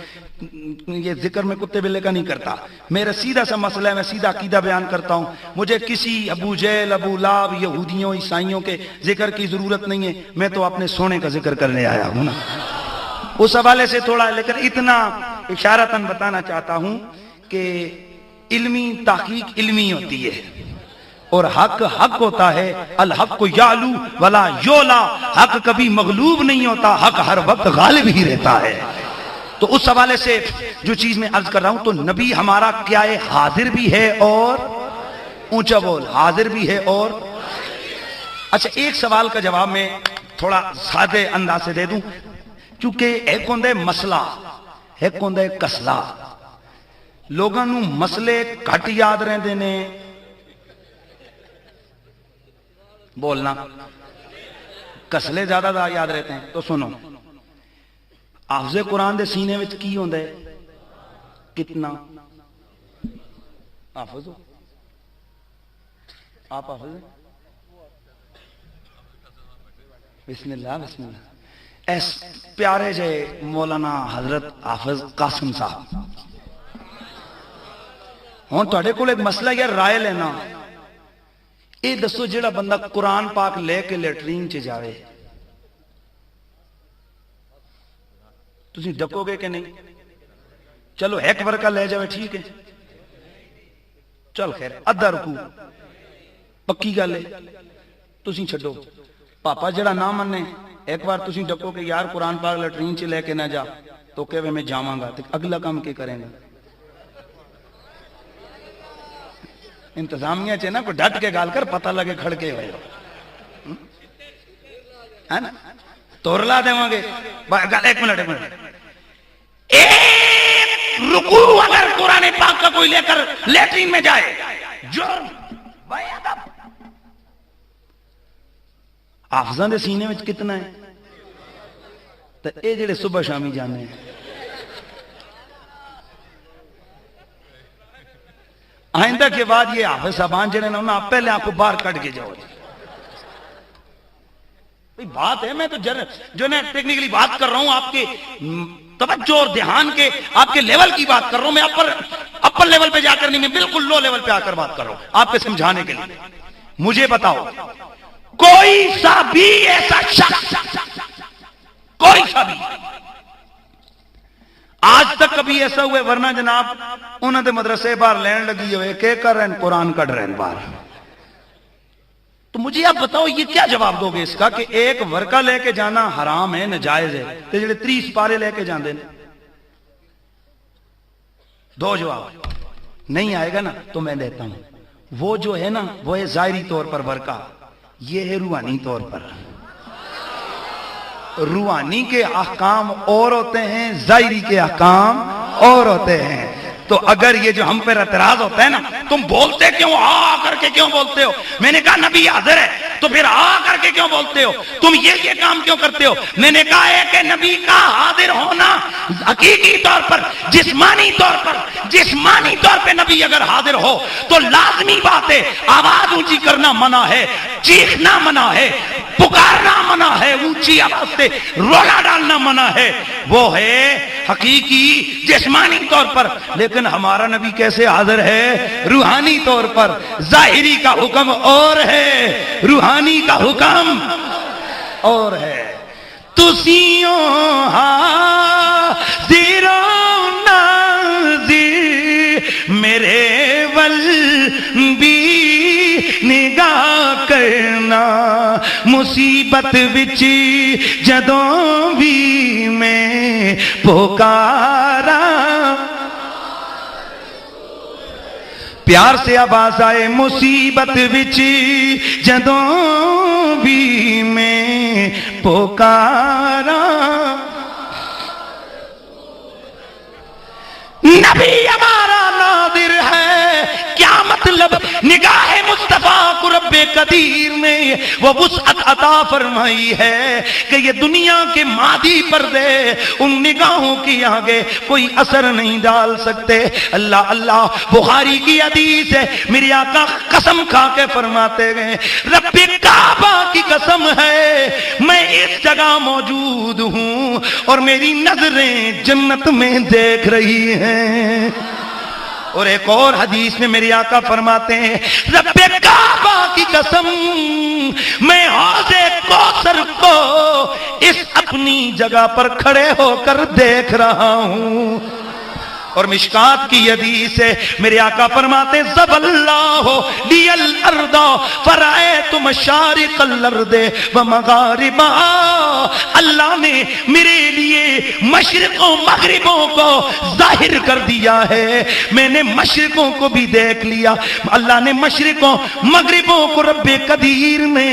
یہ ذکر میں کتے بلے کا نہیں کرتا. میرا سیدھا سا مسئلہ ہے، میں سیدھا عقیدہ بیان کرتا ہوں. مجھے کسی ابو جہل، ابو لہب، یہودیوں، عیسائیوں کے ذکر کی ضرورت نہیں ہے. میں تو اپنے سونے کا ذکر کرنے آیا ہوں نا. اس حوالے سے تھوڑا، لیکن اتنا اشارتاً بتانا چاہتا ہوں کہ علمی تحقیق علمی ہوتی ہے اور حق حق ہوتا ہے. الحق یعلو ولا یولا، حق کبھی مغلوب نہیں ہوتا، حق ہر وقت غالب ہی رہتا ہے. تو اس حوالے سے جو چیز میں عرض کر رہا ہوں، تو نبی ہمارا کیا ہے؟ حاضر بھی ہے اور اونچا بول، حاضر بھی ہے اور. اچھا ایک سوال کا جواب میں تھوڑا سادے انداز سے دے دوں، چونکہ ایک ہوندہ ہے مسئلہ، ایک ہوندہ ہے کسلا. لوگاں نوں مسئلے گھٹ یاد رہندے نے، بولنا کسلے زیادہ دا یاد رہتے ہیں. تو سنو، حافظ قرآن دے سینے وچ کی ہوندہ ہے؟ کتنا حافظ ہو آپ؟ حافظ ہیں؟ بسم اللہ بسم اللہ. ایس پیارے جے مولانا حضرت حافظ قاسم صاحب، ہوں تھوڑے کول ایک مسئلہ یا رائے لینا. اے دسو جڑا بندہ قرآن پاک لے کے لیٹرین چ جاوے، تسی ڈکو گے کہ نہیں؟ چلو ایک ورکہ لے جاوے ٹھیک ہے، چل خیر ادھا رکو پکی گل ہے. تسی چھڈو پاپا جڑا نہ منے، ایک بار تسی ڈکو کہ یار قرآن پاک لیٹرین چ لے کے نہ جا، تو کہ میں جاواں گا، تو اگلا کام کی کریں گا؟ انتظامیہ چ نا کوئی ڈٹ کے گال کر، پتہ لگے کھڑکے ہوئے ہے نا. تورلا دیں گے ایک منٹ ایک رکوع اگر قرآن پاک کا کوئی لے کر لیٹرین میں جائے، جرم بے ادب. حافظاں دے سینے میں کتنا ہے؟ تو اے جڑے صبح شامی جانے ہیں، آئندہ کے بعد یہ حافظ صاحبان جڑے نا پہلے آپ کو باہر کٹ کے جاؤ. بات ہے، میں تو جو میں ٹیکنیکلی بات کر رہا ہوں، آپ کے توجہ اور دھیان کے، آپ کے لیول کی بات کر رہا ہوں. میں اپر لیول پہ جا کر نہیں، میں بالکل لو لیول پہ آ کر بات کر رہا ہوں آپ کے سمجھانے کے لیے. مجھے بتاؤ کوئی سا بھی ایسا شخص، کوئی سا بھی آج تک کبھی ایسا ہوئے؟ ورنہ جناب انہوں نے مدرسے باہر لین لگی ہوئے کہ کر رہے ہیں قرآن کٹ رہے ہیں باہر. تو مجھے آپ بتاؤ یہ کیا جواب دو گے اس کا کہ ایک ورقہ لے کے جانا حرام ہے، ناجائز ہے، تو جڑے 30 پارے لے کے جاندے ہیں؟ دو جواب نہیں آئے گا نا تو میں دیتا ہوں. وہ جو ہے نا وہ ہے ظاہری طور پر ورقہ، یہ ہے روحانی طور پر. روحانی کے احکام اور ہوتے ہیں، ظاہری کے احکام اور ہوتے ہیں. تو اگر یہ جو ہم پر اعتراض ہوتا ہے نا، تم بولتے کیوں آ کر کے کیوں بولتے ہو؟ میں نے کہا نبی حاضر ہے، تو پھر آ کر کے کیوں بولتے ہو؟ تم یہ کام کیوں کرتے ہو؟ میں نے کہا ہے کہ نبی کا حاضر ہونا حقیقی طور پر جسمانی طور پہ نبی اگر حاضر ہو تو لازمی بات ہے آواز اونچی کرنا منع ہے، چیخنا منع ہے، پکارنا منع ہے، اونچی آواز سے رولا ڈالنا منع ہے، وہ ہے حقیقی جسمانی طور پر۔ لیکن ہمارا نبی کیسے حاضر ہے؟ روحانی طور پر۔ ظاہری کا حکم اور ہے، روحانی کا حکم اور ہے۔ تسیوں حاضر و ناظر میرے ول بھی نگاہ کرنا، مصیبت وچ جدوں بھی میں پکارا، پیار سے آواز آئے مصیبت وچ جدوں بھی میں پکارا، نبی ہمارا ناظر ہے۔ کیا مطلب؟ نگاہ مصطفیٰ کو رب قدیر نے وہ وسعت عطا فرمائی ہے کہ یہ دنیا کے مادی پردے ان نگاہوں کی آگے کوئی اثر نہیں ڈال سکتے۔ اللہ اللہ، بخاری کی حدیث ہے، میرے آقا قسم کھا کے فرماتے گئے، رب کعبہ کی قسم ہے میں اس جگہ موجود ہوں اور میری نظریں جنت میں دیکھ رہی ہیں۔ اور ایک اور حدیث میں میرے آقا فرماتے ہیں، رب کعبہ کی قسم میں حوض کوثر کو اس اپنی جگہ پر کھڑے ہو کر دیکھ رہا ہوں۔ اور مشکات کی حدیث ہے، میرے آقا فرماتے ہیں، ضب اللہ لی الارض فرأیت مشارق الارض ومغاربہا، اللہ نے میرے لیے مشرقوں مغربوں کو ظاہر کر دیا ہے، میں نے مشرقوں کو بھی دیکھ لیا، اللہ نے مشرقوں مغربوں کو رب قدیر نے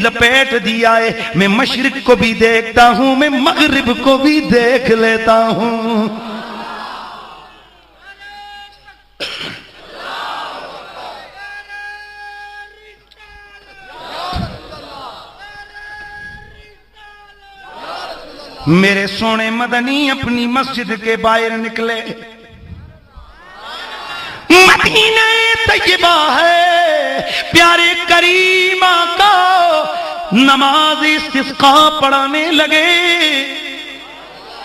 لپیٹ دیا ہے، میں مشرق کو بھی دیکھتا ہوں، میں مغرب کو بھی دیکھ لیتا ہوں۔ میرے سونے مدنی اپنی مسجد کے باہر نکلے، مدینہ طیبہ ہے، پیارے کریم آقا نماز استسقاء پڑھانے لگے،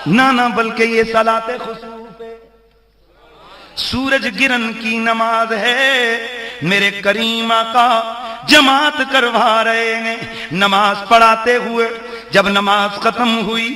نہ بلکہ یہ صلاۃ خسوف ہے، سورج گرن کی نماز ہے، میرے کریم آقا جماعت کروا رہے ہیں، نماز پڑھاتے ہوئے جب نماز ختم ہوئی،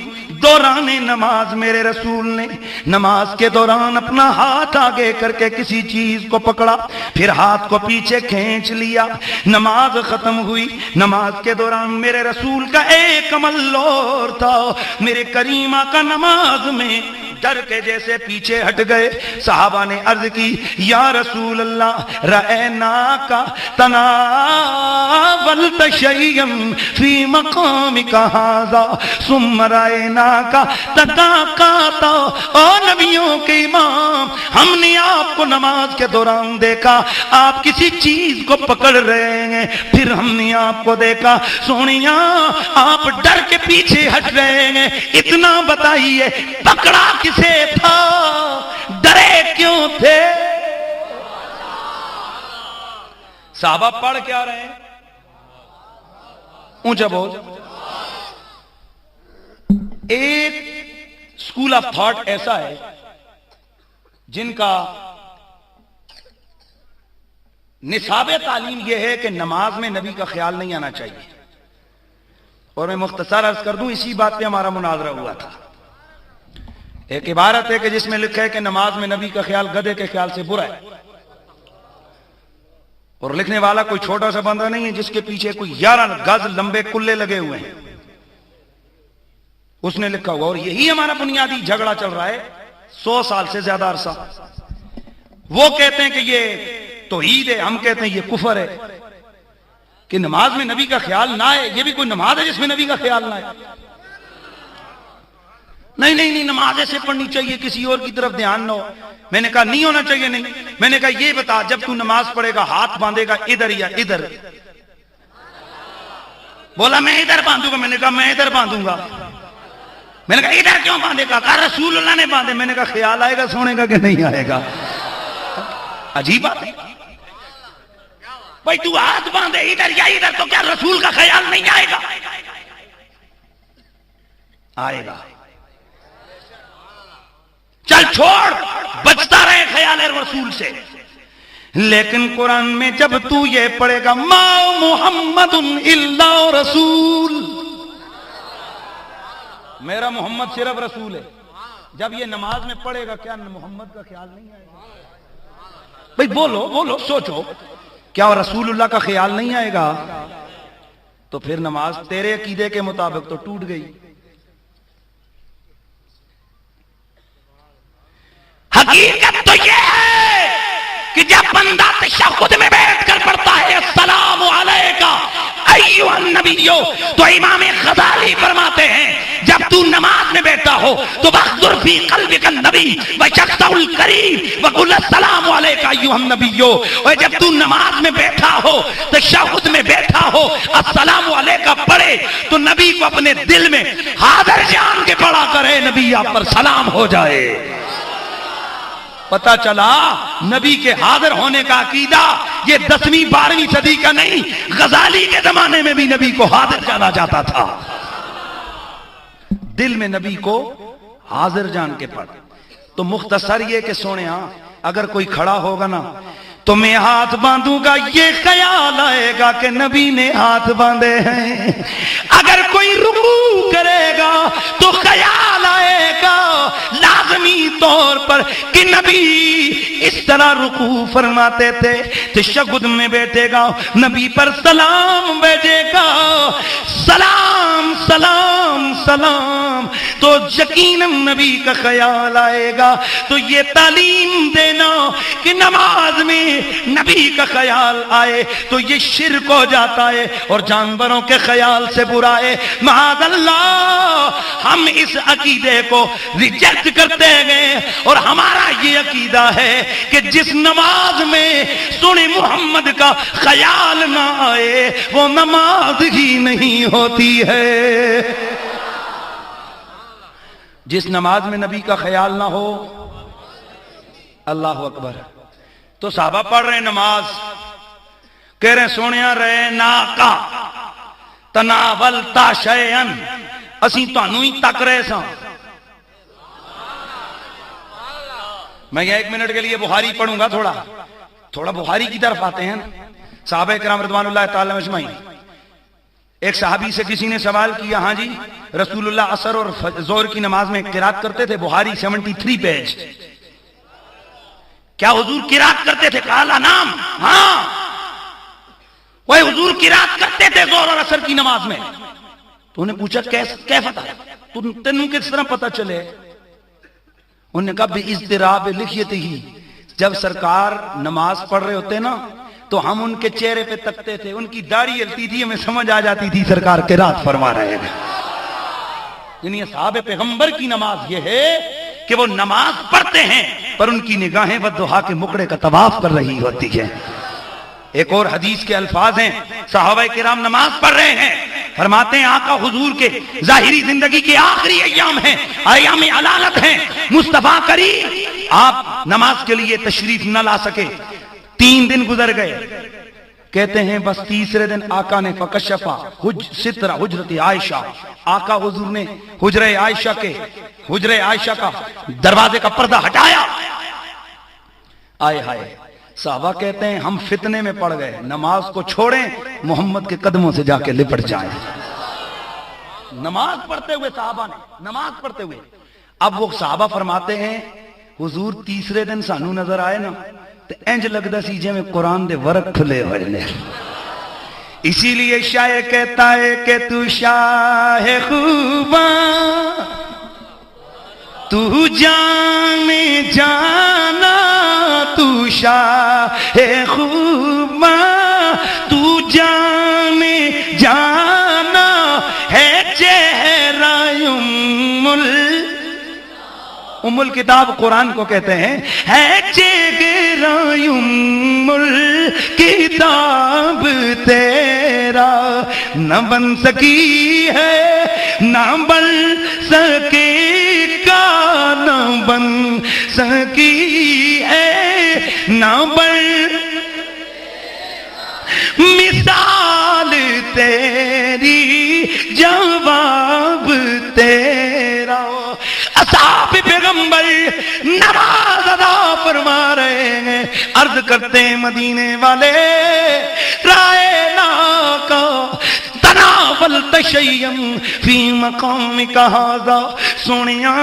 دوران نماز میرے رسول نے نماز کے دوران اپنا ہاتھ آگے کر کے کسی چیز کو پکڑا، پھر ہاتھ کو پیچھے کھینچ لیا، نماز ختم ہوئی، نماز کے دوران میرے رسول کا ایک عمل اور تھا، میرے کریم آقا نماز میں ڈر کے جیسے پیچھے ہٹ گئے، صحابہ نے عرض کی، یا رسول اللہ رأیناک تناولت شیئا فی مقامک ھذا ثم رأیناک تتاقات، او نبیوں کے امام، ہم نے آپ کو نماز کے دوران دیکھا آپ کسی چیز کو پکڑ رہے ہیں، پھر ہم نے آپ کو دیکھا سونیا آپ ڈر کے پیچھے ہٹ رہے ہیں، اتنا بتائیے پکڑا کسے تھا؟ ڈرے کیوں تھے؟ صحابہ پڑھ کیا رہے ہیں؟ اونچا بول۔ ایک اسکول آف تھاٹ ایسا ہے جن کا نصاب تعلیم یہ ہے کہ نماز میں نبی کا خیال نہیں آنا چاہیے، اور میں مختصر عرض کر دوں، اسی بات پہ ہمارا مناظرہ ہوا تھا۔ ایک عبارت ہے کہ جس میں لکھا ہے کہ نماز میں نبی کا خیال گدھے کے خیال سے برا ہے، اور لکھنے والا کوئی چھوٹا سا بندہ نہیں ہے جس کے پیچھے کوئی 11 گز لمبے کلے لگے ہوئے ہیں، اس نے لکھا ہوا، اور یہی ہمارا بنیادی جھگڑا چل رہا ہے 100 سال سے زیادہ عرصہ۔ وہ کہتے ہیں کہ یہ توحید ہے، ہم کہتے ہیں یہ کفر ہے، کہ نماز میں نبی کا خیال نہ آئے، یہ بھی کوئی نماز ہے جس میں نبی کا خیال نہ آئے؟ نہیں، نماز ایسے پڑھنی چاہیے کسی اور کی طرف دھیان نہ ہو۔ میں نے کہا نہیں ہونا چاہیے، نہیں، میں نے کہا یہ بتا، جب تو نماز پڑھے گا ہاتھ باندھے گا ادھر یا ادھر؟ بولا میں ادھر باندھوں گا. میں نے کہا میں ادھر باندھوں گا. میں نے کہا ادھر کیوں باندھے گا؟ کہا رسول اللہ نے باندھے. میں نے کہا خیال آئے گا سونے کا کہ نہیں آئے گا؟ عجیب بات ہے بھائی، تو ہاتھ باندھے ادھر یا ادھر تو کیا رسول کا خیال نہیں آئے گا؟ آئے گا. چل چھوڑ، بچتا رہے خیال رسول سے. لیکن قرآن میں جب تو یہ پڑھے گا ما محمد الا رسول، میرا محمد صرف رسول ہے، جب یہ نماز میں پڑھے گا کیا محمد کا خیال نہیں آئے گا؟ بھئی بولو بولو، سوچو، کیا رسول اللہ کا خیال نہیں آئے گا؟ تو پھر نماز تیرے عقیدے کے مطابق تو ٹوٹ گئی. حقیقت تو یہ ہے کہ جب بندہ تشہد میں بیٹھ کر پڑھتا ہے السلام علیکہ ایھا النبی، تو امام غزالی فرماتے ہیں جب تو نماز میں بیٹھا ہو تو بخضر فی قلبک النبی وشخصہ الکریم وقل السلام علیکہ ایھا النبی. اور جب تو نماز میں بیٹھا ہو، تشہد میں بیٹھا ہو، السلام علیکہ پڑھے تو نبی کو اپنے دل میں حاضر جان کے پڑھا کرے نبی آپ پر سلام ہو جائے. پتہ چلا نبی کے حاضر ہونے کا عقیدہ یہ 10ویں 12ویں صدی کا نہیں، غزالی کے زمانے میں بھی نبی کو حاضر جانا جاتا تھا. دل میں نبی کو حاضر جان کے پڑھ. تو مختصر یہ کہ سونے اگر کوئی کھڑا ہوگا نا تو میں ہاتھ باندھوں گا، یہ خیال آئے گا کہ نبی نے ہاتھ باندھے ہیں. اگر کوئی رکوع کرے گا تو خیال آئے گا لازمی طور پر کہ نبی اس طرح رکوع فرماتے تھے. تشہد میں بیٹھے گا، نبی پر سلام بھیجے گا، سلام سلام سلام، تو یقیناً نبی کا خیال آئے گا. تو یہ تعلیم دینا کہ نماز میں نبی کا خیال آئے تو یہ شرک ہو جاتا ہے اور جانوروں کے خیال سے برا ہے. معاذ اللہ، ہم اس عقیدے کو ریجیکٹ کرتے گئے اور ہمارا یہ عقیدہ ہے کہ جس نماز میں سن محمد کا خیال نہ آئے وہ نماز ہی نہیں ہوتی ہے. جس نماز میں نبی کا خیال نہ ہو، اللہ اکبر. تو صحابہ پڑھ رہے نماز، کہہ رہے سونیا رہے ناکا تناولتا شیئن، اسی تانوں ہی تک رہے ساں. میں یہ 1 منٹ کے لیے بخاری پڑھوں گا، تھوڑا بخاری کی طرف آتے ہیں. صحابہ کرام رضوان اللہ تعالی اجمعین. ایک صحابی سے کسی نے سوال کیا، ہاں جی رسول اللہ عصر اور ظہر کی نماز میں قرات کرتے تھے؟ بخاری 73 پیج. کیا حضور قرات کرتے تھے؟ کہا نام، ہاں وہ حضور قرات کرتے تھے ظہر اور عصر کی نماز میں. تو انہیں پوچھا کیسے پتا تینوں کس طرح پتا چلے؟ انہوں نے کہا باضطراب لحیتہ ہی، جب سرکار نماز پڑھ رہے ہوتے نا تو ہم ان کے چہرے پہ تکتے تھے، ان کی داڑھی ہلتی تھی، ہمیں سمجھ آ جاتی تھی سرکار قرات فرما رہے ہیں. یعنی اصحاب پیغمبر کی نماز یہ ہے کہ وہ نماز پڑھتے ہیں پر ان کی نگاہیں والضحیٰ کے مقڑے کا طواف کر رہی ہوتی ہے. ایک اور حدیث کے الفاظ ہیں، صحابہ کرام نماز پڑھ رہے ہیں، فرماتے ہیں آقا حضور کے ظاہری زندگی کے آخری ایام ہیں، ایام علالت ہیں. مصطفیٰ کریم آپ نماز کے لیے تشریف نہ لا سکے، 3 دن گزر گئے. کہتے ہیں بس تیسرے دن آقا نے فکشفا سترہ حجرت عائشہ، آقا حضور نے حجرہ عائشہ کا دروازے کا پردہ ہٹایا. آئے ہائے، صحابہ کہتے ہیں ہم فتنے میں پڑ گئے، نماز کو چھوڑیں محمد کے قدموں سے جا کے لپٹ جائیں. نماز پڑھتے ہوئے صحابہ نے نماز پڑھتے ہوئے. اب وہ صحابہ فرماتے ہیں حضور تیسرے دن سانو نظر آئے نا تو انج لگدا سی جے میں قرآن دے ورق کھلے ہوئے نے. اسی لیے شاعر کہتا ہے کہ تو شاہ خوباں، تو جانے جانا، تو شاہ خوباں، تو جانے جانا ہے چہرہ ام الکتاب قرآن کو کہتے ہیں، ہے چہرہ ام الکتاب تیرا نہ بن سکی ہے نہ بن سکے گا نہ بن سکی ہے نہ بن مثال تیری جواب تیرا اصحاب پیغمبر نماز ادا فرما رہے ہیں عرض کرتے ہیں مدینے والے رائے کا تناولت شیئن فی مقامک ھذا سونیا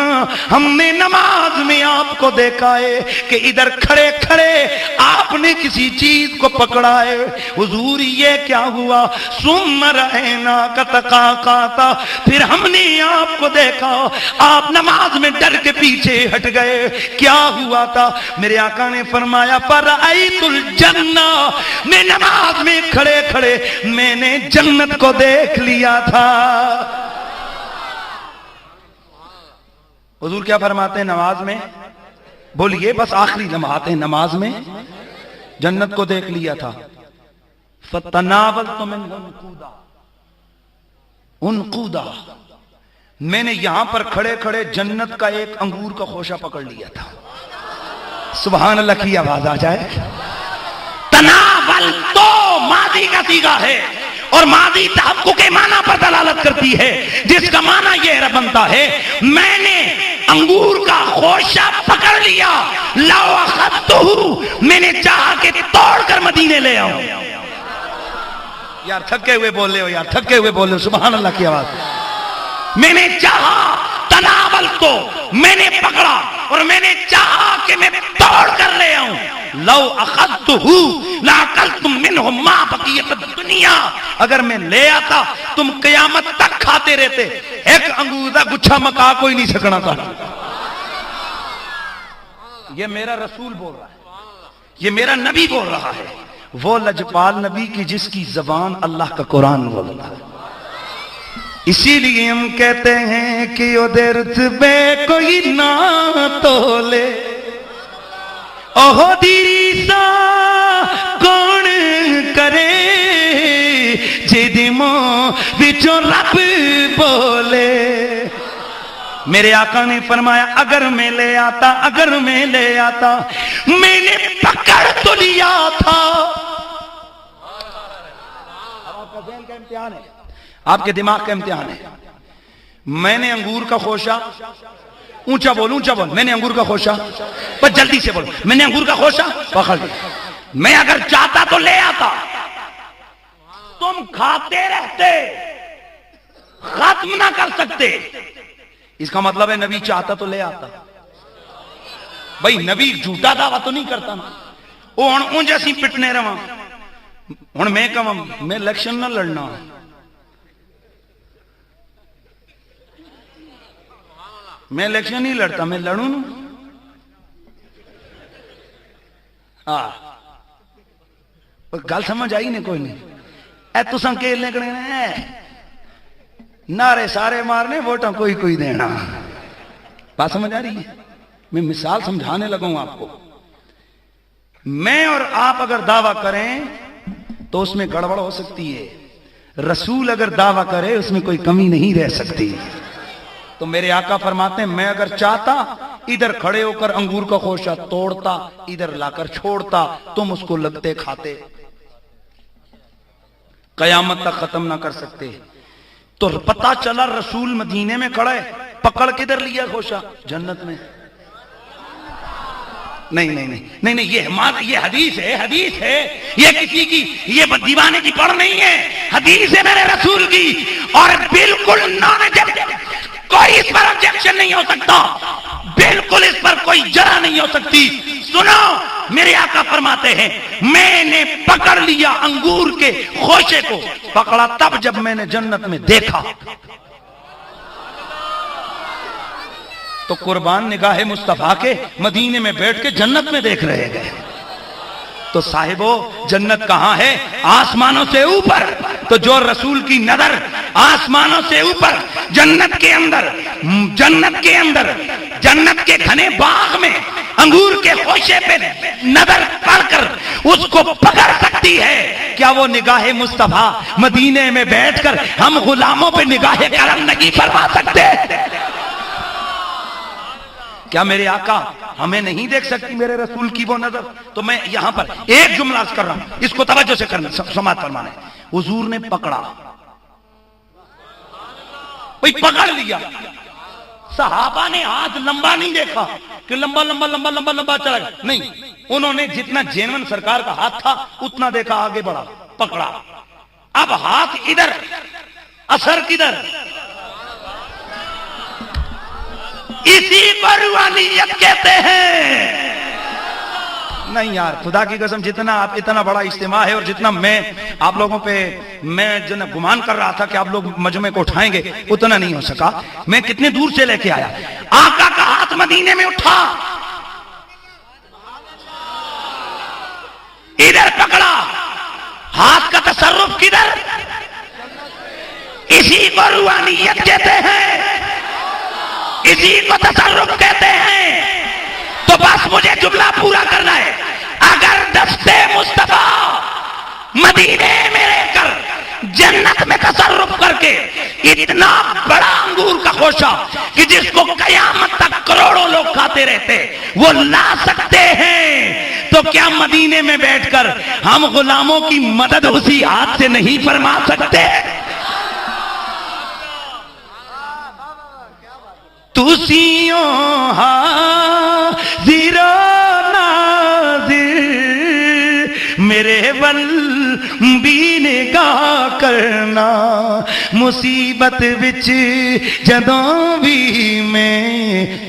ہم نے نماز میں آپ کو دیکھا ہے کہ ادھر کھڑے کھڑے آپ نے کسی چیز کو پکڑا ہے حضور یہ کیا ہوا ثم رأیناک تقاقعتا پھر ہم نے آپ کو دیکھا آپ نماز میں ڈر کے پیچھے ہٹ گئے کیا ہوا تھا میرے آقا نے فرمایا فرأیت الجنہ میں نماز میں کھڑے کھڑے میں نے جنت کو دیکھ لیا تھا حضور کیا فرماتے ہیں نماز میں بولیے بس آخری لمحات ہیں نماز میں جنت کو دیکھ لیا تھا فَتَنَاوَلْتُ مِنْهُ انقودا میں نے یہاں پر کھڑے کھڑے جنت کا ایک انگور کا خوشہ پکڑ لیا تھا سبحان اللہ کی آواز آ جائے تناولتو ماضی کا صیغہ ہے اور ماضی تحقق کے معنی پر دلالت کرتی ہے جس کا معنی یہ بنتا ہے میں نے انگور کا خوشہ پکڑ لیا لو اخذتہ میں نے چاہا کہ توڑ کر مدینے لے آؤں یار تھکے ہوئے بول رہے ہو یار تھکے ہوئے بول رہے ہو سبحان اللہ کی آواز میں نے چاہا تناول کو میں نے پکڑا اور میں نے چاہا کہ میں توڑ کر لے آؤں لو اخذتہ لاکلتم منہ ما بقیت الدنیا اگر میں لے آتا تم قیامت تک کھاتے رہتے ایک انگور دا گچھا مکا کوئی نہیں سکنا تھا یہ میرا رسول بول رہا ہے یہ میرا نبی بول رہا ہے وہ لجپال نبی کی جس کی زبان اللہ کا قرآن بولتا ہے اسی لیے ہم کہتے ہیں کہ ادھر رتبے کوئی نہ تولے اوہ دیری سا کون کرے جدموں بچوں رب بولے میرے آقا نے فرمایا اگر میں لے آتا میں نے پکڑ تو لیا تھا آپ کا ذہن کا امتحان ہے آپ کے دماغ کا امتحان ہے میں نے انگور کا خوشہ اونچا بول میں نے انگور کا خوشہ بس جلدی سے بول میں نے انگور کا خوشہ پکڑ لیا میں اگر چاہتا تو لے آتا تم کھاتے رہتے ختم نہ کر سکتے اس کا مطلب ہے نبی چاہتا تو لے آتا بھائی نبی جھوٹا دعویٰ تو نہیں کرتا نا وہ ان جیسی پٹنے رہا ہوں میں کہوں میں الیکشن نہ لڑنا میں الیکشن نہیں لڑتا میں لڑوں نا ہاں گل سمجھ آئی نہیں کوئی نہیں اے تو سنکیل نکلے ہیں نعرے سارے مارنے ووٹاں کوئی دینا بات سمجھ آ رہی ہے میں مثال سمجھانے لگوں آپ کو میں اور آپ اگر دعویٰ کریں تو اس میں گڑبڑ ہو سکتی ہے رسول اگر دعویٰ کرے اس میں کوئی کمی نہیں رہ سکتی تو میرے آقا فرماتے ہیں میں اگر چاہتا ادھر کھڑے ہو کر انگور کا خوشہ توڑتا ادھر لا کر چھوڑتا تم اس کو لگتے کھاتے قیامت تک ختم نہ کر سکتے تو پتا چلا رسول مدینے میں کھڑے پکڑ کدھر لیا خوشہ جنت میں نہیں یہ حدیث ہے یہ کسی کی یہ دیوانے کی پڑھ نہیں ہے حدیث ہے میرے رسول کی اور بالکل کوئی اس پر objection نہیں ہو سکتا بالکل اس پر کوئی جرح نہیں ہو سکتی سنو میرے آقا فرماتے ہیں میں نے پکڑ لیا انگور کے خوشے کو پکڑا تب جب میں نے جنت میں دیکھا تو قربان نگاہ مصطفیٰ کے مدینے میں بیٹھ کے جنت میں دیکھ رہے گئے تو صاحبو جنت کہاں ہے آسمانوں سے اوپر تو جو رسول کی نظر آسمانوں سے اوپر جنت کے اندر جنت کے گھنے باغ میں انگور کے خوشے پہ نظر پڑ کر اس کو پکڑ سکتی ہے، کیا وہ نگاہ مصطفیٰ مدینے میں بیٹھ کر ہم غلاموں پہ نگاہ کرم نہیں فرما سکتے؟ کیا میرے آقا ہمیں نہیں دیکھ سکتی میرے رسول کی وہ نظر؟ تو میں یہاں پر ایک جملہ کر رہا ہوں، اس کو توجہ سے کرنا، سماعت فرمانا ہے۔ حضور نے پکڑا، بھئی پکڑ لیا، صحابہ نے ہاتھ لمبا نہیں دیکھا کہ لمبا لمبا لمبا لمبا لمبا چلا گیا، نہیں، انہوں نے جتنا جینون سرکار کا ہاتھ تھا اتنا دیکھا، آگے بڑھا، پکڑا۔ اب ہاتھ ادھر، اثر کدھر؟ اسی کو روحانیت کہتے ہیں۔ نہیں یار، خدا کی قسم، جتنا آپ اتنا بڑا اجتماع ہے اور جتنا میں آپ لوگوں پہ میں جو گمان کر رہا تھا کہ آپ لوگ مجمع کو اٹھائیں گے، اتنا نہیں ہو سکا۔ میں کتنے دور سے لے کے آیا، آقا کا ہاتھ مدینے میں اٹھا، ادھر پکڑا، ہاتھ کا تصرف کدھر؟ اسی کو روحانیت کہتے ہیں، اسی کو تصرف کہتے ہیں۔ تو بس مجھے جملہ پورا کرنا ہے، اگر دستے مصطفیٰ مدینے میں لے کر جنت میں تصرف کر کے اتنا بڑا انگور کا خوشہ کہ جس کو قیامت تک کروڑوں لوگ کھاتے رہتے وہ لا سکتے ہیں، تو کیا مدینے میں بیٹھ کر ہم غلاموں کی مدد اسی ہاتھ سے نہیں فرما سکتے؟ تُسیوں حاضر و ناظر میرے ول بھی نگاہ کرنا، مصیبت وچ جدوں بھی میں